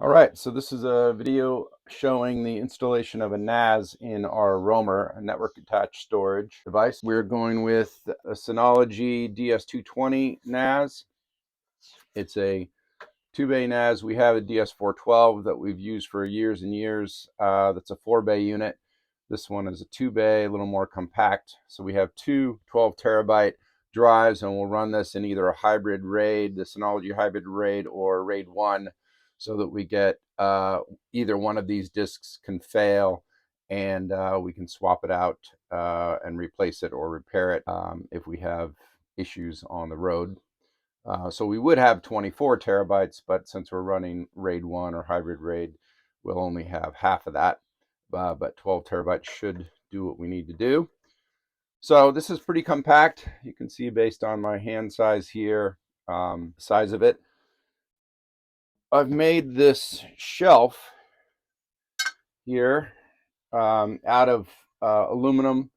All right, so this is a video showing the installation of a NAS in our Roamer, a network attached storage device. We're going with a Synology DS220 NAS. It's a 2-bay NAS. We have a DS412 that we've used for years and years. That's a 4-bay unit. This one is a 2-bay, a little more compact. So we have two 12 terabyte drives, and we'll run this in either a hybrid RAID, the Synology hybrid RAID, or RAID 1, so that we get either one of these disks can fail, and we can swap it out and replace it or repair it if we have issues on the road. So we would have 24 terabytes, but since we're running RAID 1 or hybrid RAID, we'll only have half of that. But 12 terabytes should do what we need to do. So this is pretty compact. You can see based on my hand size here, size of it. I've made this shelf here out of aluminum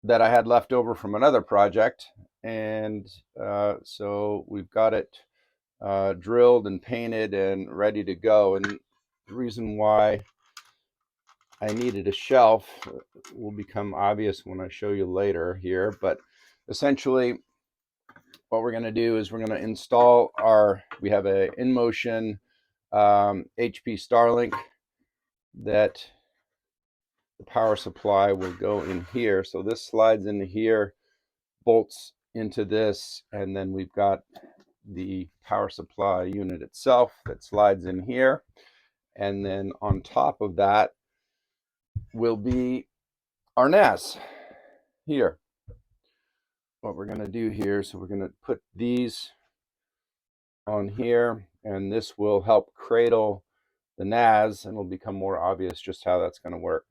that I had left over from another project. And so we've got it drilled and painted and ready to go. And the reason why I needed a shelf will become obvious when I show you later here. But essentially, what we're going to do is we're going to install we have a InMotion HP Starlink that the power supply will go in here. So this slides into here, bolts into this, and then we've got the power supply unit itself that slides in here. And then on top of that will be our NAS here. What we're going to do here, so we're going to put these on here, and this will help cradle the NAS, and it'll become more obvious just how that's going to work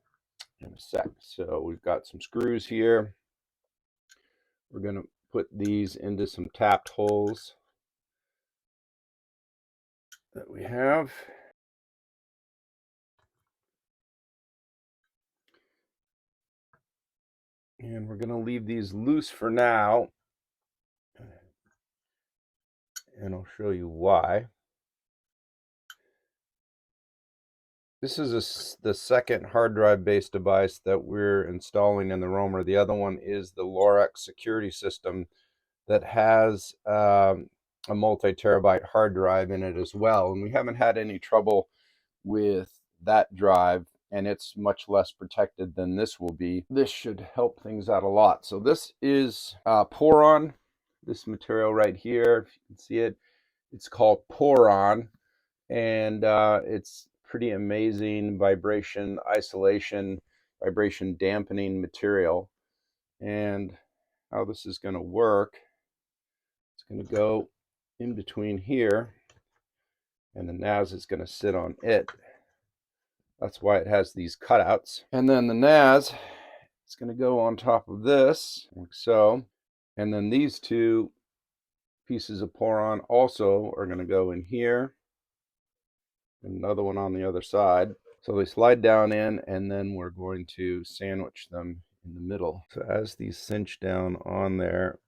in a sec. So we've got some screws here. We're going to put these into some tapped holes that we have. And we're going to leave these loose for now, and I'll show you why. This is the second hard drive based device that we're installing in the Roamer. The other one is the Lorex security system that has a multi-terabyte hard drive in it as well. And we haven't had any trouble with that drive, and it's much less protected than this will be. This should help things out a lot. So this is Poron, this material right here. If you can see it, it's called Poron, and it's pretty amazing vibration isolation, vibration dampening material. And how this is going to work, it's going to go in between here, and the NAS is going to sit on it. That's why it has these cutouts. And then the NAS is going to go on top of this, like so. And then these two pieces of Poron also are going to go in here, and another one on the other side. So they slide down in, and then we're going to sandwich them in the middle. So as these cinch down on there,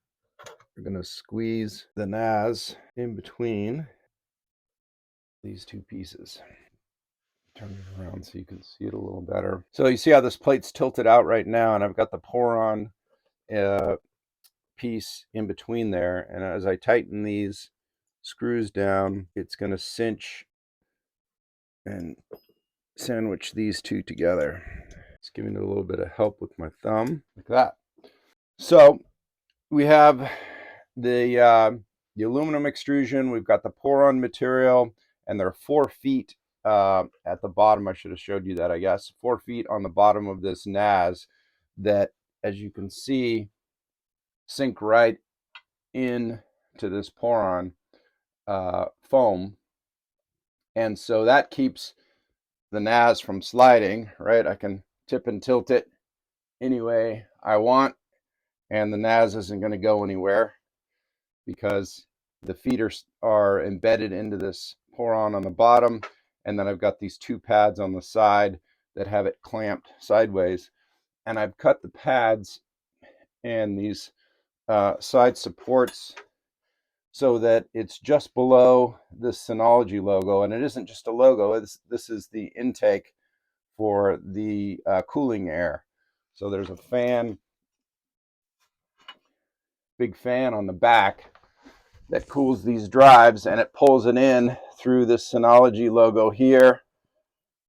we're going to squeeze the NAS in between these two pieces. Turn it around so you can see it a little better. So you see how this plate's tilted out right now, and I've got the Poron piece in between there. And as I tighten these screws down, it's going to cinch and sandwich these two together. It's giving it a little bit of help with my thumb, like that. So we have the aluminum extrusion. We've got the Poron material, and there are 4 feet at the bottom. I should have showed you that, I guess. 4 feet on the bottom of this NAS that, as you can see, sink right in to this Poron foam. And so that keeps the NAS from sliding, right? I can tip and tilt it any way I want, and the NAS isn't going to go anywhere because the feeders are embedded into this Poron on the bottom, and then I've got these 2 pads on the side that have it clamped sideways. And I've cut the pads and these side supports so that it's just below this Synology logo. And it isn't just a logo, this is the intake for the cooling air. So there's a fan, big fan on the back that cools these drives, and it pulls it in through this Synology logo here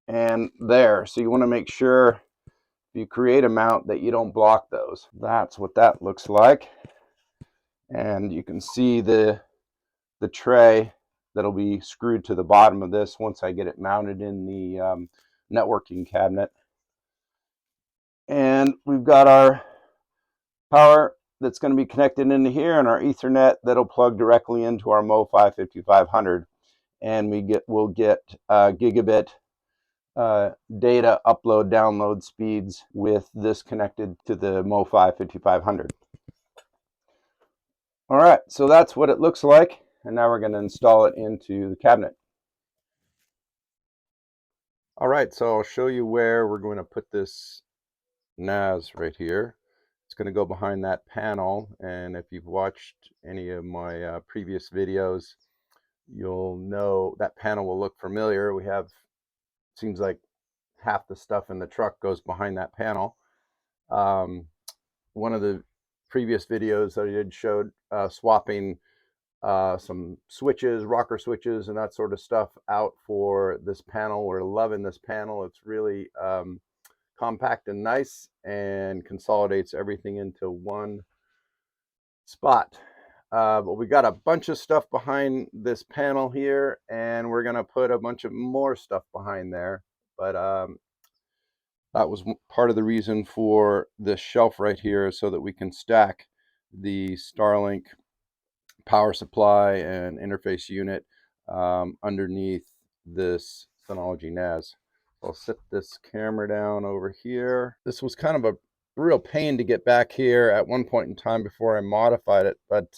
and there. So you want to make sure if you create a mount that you don't block those. That's what that looks like. And you can see the tray that'll be screwed to the bottom of this once I get it mounted in the networking cabinet. And we've got our power that's going to be connected into here, and our Ethernet that'll plug directly into our MoFi 5500, and we'll get gigabit data upload download speeds with this connected to the MoFi 5500. All right, so that's what it looks like, and now we're going to install it into the cabinet. All right, so I'll show you where we're going to put this NAS right here. It's going to go behind that panel, and if you've watched any of my previous videos, you'll know that panel will look familiar. We have, seems like half the stuff in the truck goes behind that panel. One of the previous videos that I did showed swapping some switches, rocker switches, and that sort of stuff out for this panel. We're loving this panel. It's really compact and nice, and consolidates everything into one spot. But we got a bunch of stuff behind this panel here, and we're gonna put a bunch of more stuff behind there. But that was part of the reason for this shelf right here, so that we can stack the Starlink power supply and interface unit underneath this Synology NAS. I'll set this camera down over here. This was kind of a real pain to get back here at one point in time before I modified it, but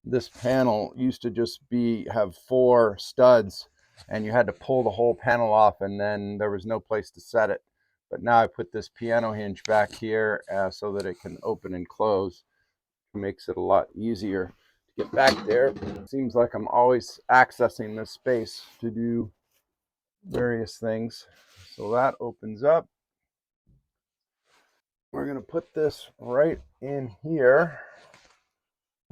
this panel used to just have 4 studs, and you had to pull the whole panel off, and then there was no place to set it. But now I put this piano hinge back here so that it can open and close. It makes it a lot easier to get back there. It seems like I'm always accessing this space to do various things. So that opens up. We're going to put this right in here.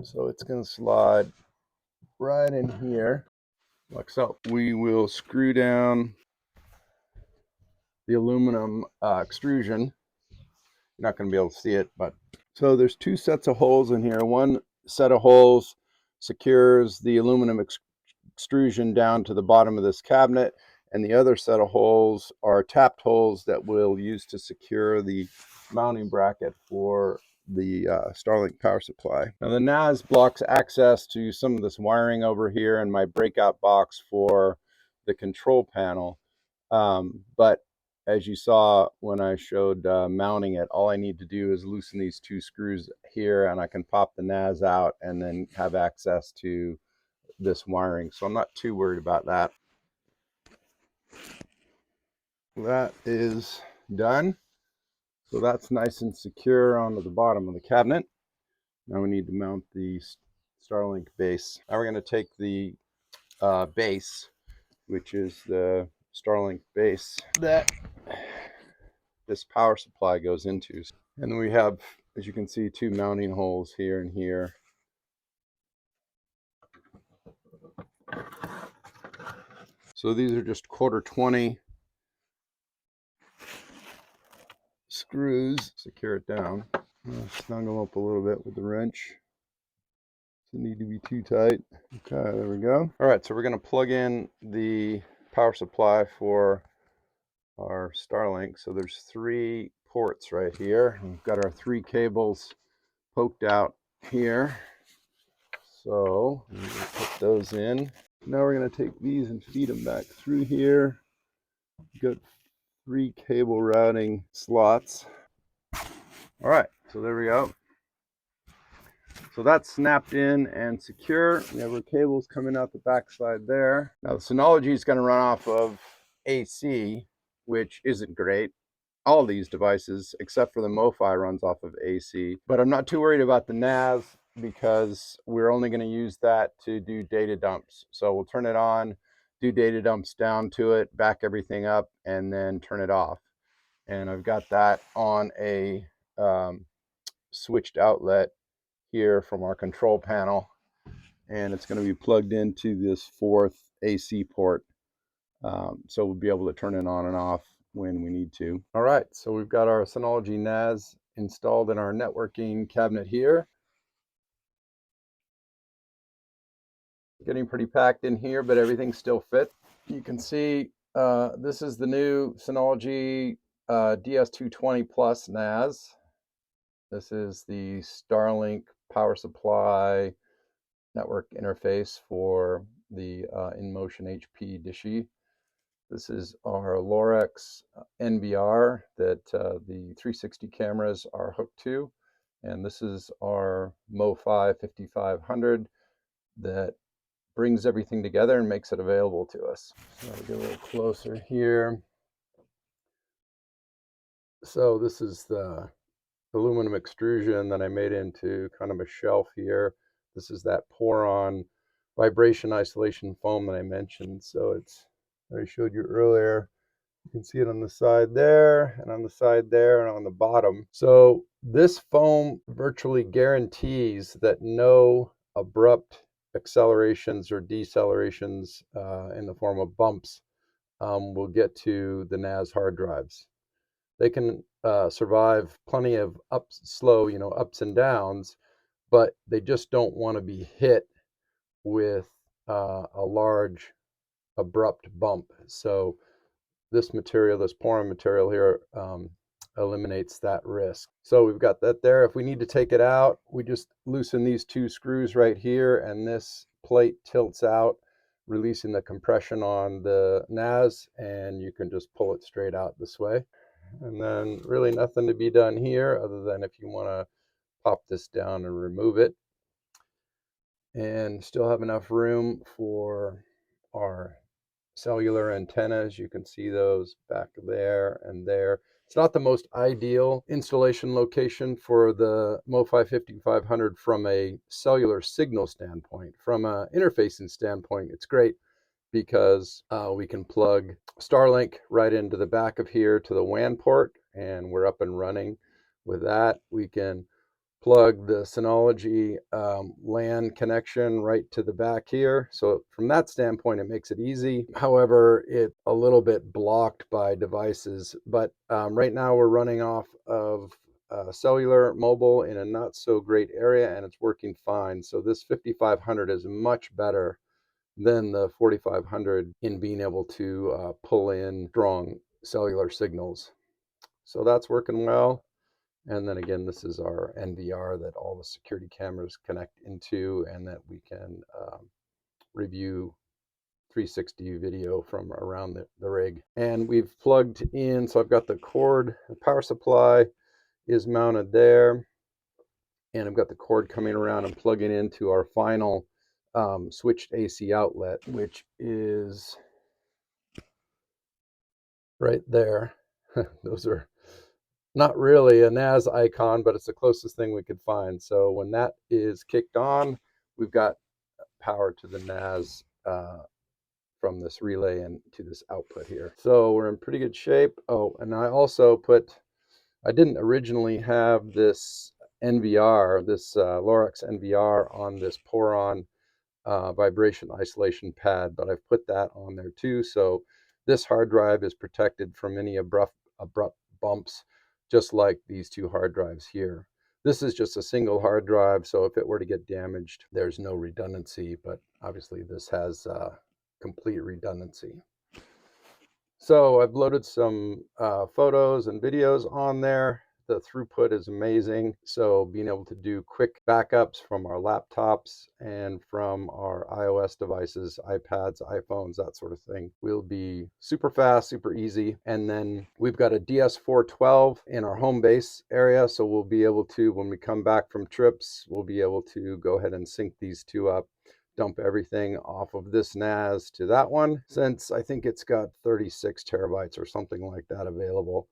So it's going to slide right in here. Like so. We will screw down the aluminum extrusion. You're not going to be able to see it, but so there's 2 sets of holes in here. One set of holes secures the aluminum extrusion down to the bottom of this cabinet, and the other set of holes are tapped holes that we'll use to secure the mounting bracket for the Starlink power supply. Now the NAS blocks access to some of this wiring over here and my breakout box for the control panel, but as you saw when I showed mounting it, all I need to do is loosen these 2 screws here, and I can pop the NAS out and then have access to this wiring. So I'm not too worried about that. That is done. So that's nice and secure onto the bottom of the cabinet. Now we need to mount the Starlink base. Now we're going to take the base, which is the Starlink base that this power supply goes into. And then we have, as you can see, 2 mounting holes here and here. So these are just 1/4-20 screws. Secure it down. I'll snug them up a little bit with the wrench. Doesn't need to be too tight. Okay, there we go. All right, so we're going to plug in the power supply for our Starlink. So there's 3 ports right here. We've got our 3 cables poked out here. So I'm going to put those in. Now we're going to take these and feed them back through here. We've got 3 cable routing slots. All right, so there we go. So that's snapped in and secure. We have our cables coming out the backside there. Now the Synology is going to run off of AC, which isn't great. All these devices, except for the MoFi, runs off of AC. But I'm not too worried about the NAS. because we're only going to use that to do data dumps. So we'll turn it on, do data dumps down to it, back everything up, and then turn it off. And I've got that on a switched outlet here from our control panel, and it's going to be plugged into this fourth AC port. So we'll be able to turn it on and off when we need to. All right, so we've got our Synology NAS installed in our networking cabinet here. Getting pretty packed in here, but everything still fits. You can see this is the new Synology DS220 Plus NAS. This is the Starlink power supply network interface for the InMotion HP Dishi. This is our Lorex NVR that the 360 cameras are hooked to. And this is our MoFi 5500 that brings everything together and makes it available to us. So I'll get a little closer here. So this is the aluminum extrusion that I made into kind of a shelf here. This is that Poron vibration isolation foam that I mentioned. So it's, I showed you earlier. You can see it on the side there, and on the side there, and on the bottom. So this foam virtually guarantees that no abrupt accelerations or decelerations in the form of bumps will get to the NAS hard drives. They can survive plenty of ups and downs, but they just don't want to be hit with a large abrupt bump. So this material, this Poron material here, eliminates that risk. So we've got that there. If we need to take it out, we just loosen these two screws right here, and this plate tilts out, releasing the compression on the NAS, and you can just pull it straight out this way. And then really nothing to be done here other than if you want to pop this down and remove it, and still have enough room for our cellular antennas. You can see those back there and there. It's not the most ideal installation location for the MoFi 5500 from a cellular signal standpoint. From an interfacing standpoint, it's great because we can plug Starlink right into the back of here to the WAN port, and we're up and running with that. We can plug the Synology LAN connection right to the back here. So from that standpoint, it makes it easy. However, it's a little bit blocked by devices. But right now we're running off of cellular mobile in a not so great area, and it's working fine. So this 5500 is much better than the 4500 in being able to pull in strong cellular signals. So that's working well. And then again, this is our NVR that all the security cameras connect into, and that we can review 360 video from around the rig. And we've plugged in, so I've got the cord, the power supply is mounted there, and I've got the cord coming around and plugging into our final switched AC outlet, which is right there. Those are not really a NAS icon, but it's the closest thing we could find. So when that is kicked on, we've got power to the NAS from this relay and to this output here. So we're in pretty good shape. Oh, and I didn't originally have this NVR, this Lorex NVR on this Poron vibration isolation pad, but I've put that on there too. So this hard drive is protected from any abrupt bumps, just like these two hard drives here. This is just a single hard drive, so if it were to get damaged, there's no redundancy, but obviously this has complete redundancy. So I've loaded some photos and videos on there. The throughput is amazing. So being able to do quick backups from our laptops and from our iOS devices, iPads, iPhones, that sort of thing, will be super fast, super easy. And then we've got a DS412 in our home base area. So we'll be able to, when we come back from trips, we'll be able to go ahead and sync these two up, dump everything off of this NAS to that one, since I think it's got 36 terabytes or something like that available.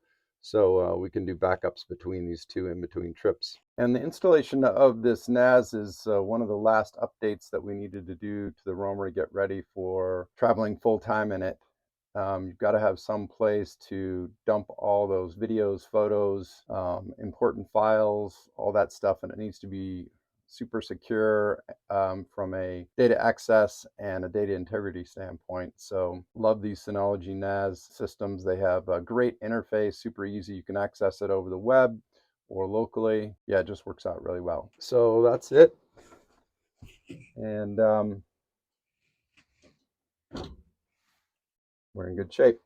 So we can do backups between these two in between trips. And the installation of this NAS is one of the last updates that we needed to do to the roamer to get ready for traveling full time in it. You've got to have some place to dump all those videos, photos, important files, all that stuff, and it needs to be super secure from a data access and a data integrity standpoint. So love these Synology NAS systems. They have a great interface, super easy. You can access it over the web or locally. Yeah, it just works out really well. So that's it. And we're in good shape.